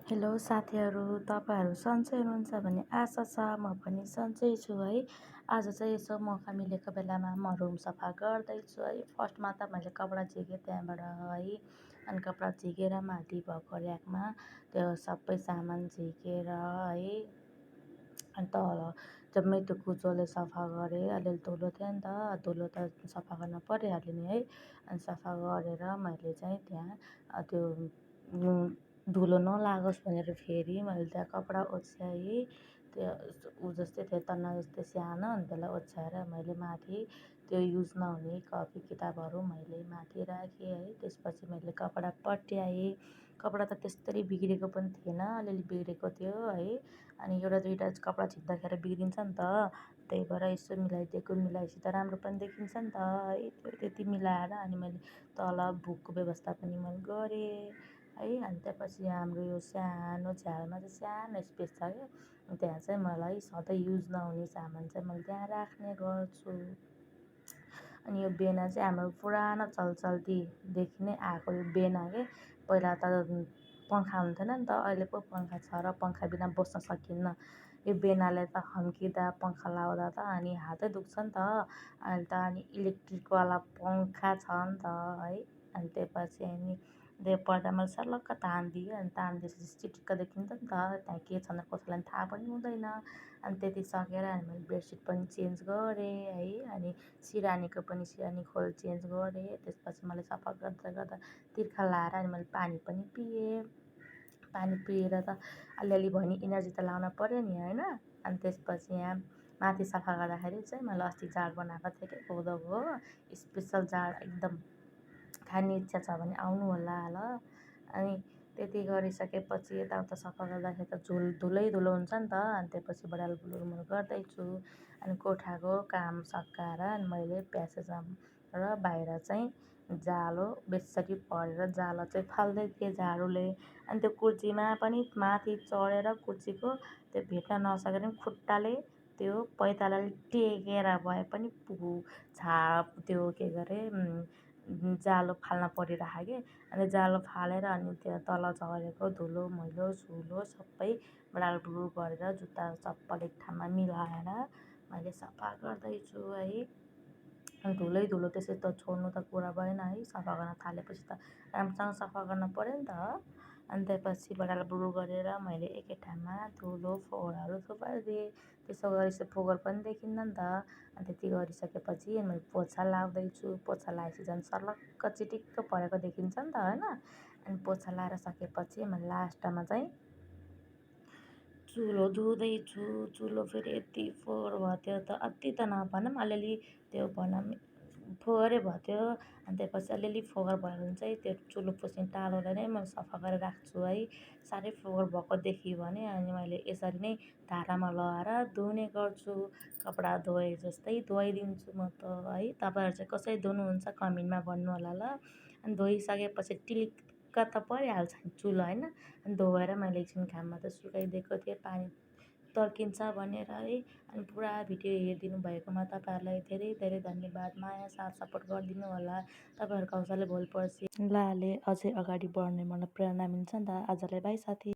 Hello साथीहरू, तपाईँहरू सन्चै हुनुहुन्छ भन्ने आशा छ। म पनि सन्चै छु है। आज चाहिँ यसो मौका मिलेको बेलामा म रुम सफा गर्दैछु है। फर्स्टमा त मैले कपडा झिकेँ त्यहाँबाट है। अनि कपडा झिकेर माथि भएको ऱ्याकमा त्यो सबै सामान झिकेर है। अनि तल जम्मै त्यो कुचोले सफा गरेँ। अलिअलि धुलो थियो नि त, धुलो त सफा गर्न परिहाल्यो नि है। अनि सफा गरेर मैले चाहिँ त्यहाँ त्यो धुलो नलागोस् भनेर फेरि मैले त्यहाँ कपडा ओछ्याएँ। त्यो ऊ जस्तै थियो, तन्ना जस्तै सानो, अनि त्यसलाई ओछ्याएर मैले माथि त्यो युज नहुने कपी किताबहरू मैले माथि राखेँ है। त्यसपछि मैले कपडा पट्याएँ। कपडा त त्यस्तरी बिग्रेको पनि थिएन, अलिअलि बिग्रेको थियो है। अनि एउटा दुइटा कपडा झिक्दाखेरि बिग्रिन्छ नि त, त्यही भएर यसो मिलाइदिएको। मिलाएपछि त राम्रो पनि देखिन्छ नि त है। त्यति मिलाएर अनि मैले तल बुकको व्यवस्था पनि मैले गरेँ है। अनि त्यसपछि हाम्रो यो सानो झ्यालमा चाहिँ सानो स्पेस छ क्या, त्यहाँ चाहिँ मलाई सधैँ युज नहुने सामान चाहिँ मैले त्यहाँ राख्ने गर्छु। अनि यो बेना चाहिँ हाम्रो पुरानो चलचल्तीदेखि नै आएको यो बेना के। पहिला त पङ्खा हुन्थेन नि त, अहिले पो पङ्खा छ र पङ्खा बिना बस्न सकिन्न। यो बेनाले त हम्किँदा पङ्खा लाउँदा त अनि हातै दुख्छ नि त। अहिले त अनि इलेक्ट्रिकवाला पङ्खा छ नि त है। अनि त्यसपछि अनि त्यो पर्दामा सर्लक्क तानिदियो। अनि तानिदिएपछि चिटिक्क देखिन्छ नि त, त्यहाँ के छ कसैलाई थाहा पनि हुँदैन। अनि त्यति सकेर अनि मैले बेडसिट पनि चेन्ज गरेँ है। अनि सिरानीको पनि सिरानी खोल चेन्ज गरेँ। त्यसपछि मैले सफा गर्दा गर्दा तिर्खा लाएर अनि मैले पानी पनि पिएँ। पानी पिएर त अलिअलि भयो नि, इनर्जी त लाउन पऱ्यो नि होइन। अनि त्यसपछि यहाँ माथि सफा गर्दाखेरि चाहिँ मैले अस्ति जाँड बनाएको थिएँ कि कोदोको, स्पेसल जाँड एकदम खाने इच्छा छ भने आउनु होला ल। अनि त्यति गरिसकेपछि यताउता सफा गर्दाखेरि त धुलै धुलो हुन्छ नि त। अनि त्यसपछि बडाल बुलुर गर्दैछु। अनि कोठाको काम सकाएर अनि मैले प्यासेजमा र बाहिर चाहिँ जालो बेसरी परेर जालो चाहिँ फाल्दै थिएँ झाडुले। अनि त्यो कुर्चीमा पनि माथि चढेर कुर्चीको त्यो भेट्न नसकेर पनि खुट्टाले त्यो पैतालाले टेकेर भए पनि त्यो के गरे जालो फाल्न परिरहेको कि। अनि जालो फालेर अनि त्यो तल झरेको धुलो मैलो सुलो सबै बडालबुडुल गरेर जुत्ता चप्पल एक ठाउँमा मिलाएर मैले सफा गर्दैछु है। धुलै धुलो त्यसरी त छोड्नु त कुरा भएन है। सफा गर्न थालेपछि त राम्रोसँग सफा गर्न पऱ्यो नि त। अनि त्यसपछि बडालबुडुल गरेर मैले एकै ठाउँमा धुलो फोहोरहरू थुपारिदिएँ। त्यसो गरेपछि फोहोर पनि देखिन्न नि त। अनि त्यति गरिसकेपछि मैले पोछा लाउँदैछु। पोछा लगाएपछि झन् सर्लक्क चिटिक्क परेको देखिन्छ नि त होइन। अनि पोछा लाएर सकेपछि मैले लास्टमा चाहिँ चुलो धुँदैछु। चुलो फेरि यति फोहोर भयो त्यो त अति त नभनौँ, अलिअलि त्यो भनौँ फोहोरै भयो त्यो। अनि त्यसपछि अलिअलि फोहोर भयो भने चाहिँ त्यो चुलो पुस्ने टालोलाई नै मैले सफा गरेर राख्छु है। साह्रै फोहोर भएको देख्यो भने अनि मैले यसरी नै धारामा लगाएर धुने गर्छु। कपडा धोए जस्तै धोइदिन्छु म त है। तपाईँहरू चाहिँ कसरी धुनुहुन्छ कमेन्टमा भन्नु होला ल। अनि धोइसकेपछि टिलिक्क त परिहाल्छ नि चुलो होइन। अनि धोएर मैले एकछिन घाममा त सुकाइदिएको थिएँ पानी तर्किन्छ भनेर है। अनि पुरा भिडियो हेरिदिनु भएकोमा तपाईँहरूलाई धेरै धेरै धन्यवाद। माया साथ सपोर्ट गरिदिनु होला। तपाईँहरूको हौसला भोलि पर्सि लाले अझै अगाडि बढ्ने मलाई प्रेरणा मिल्छ नि त। आजलाई बाई साथी।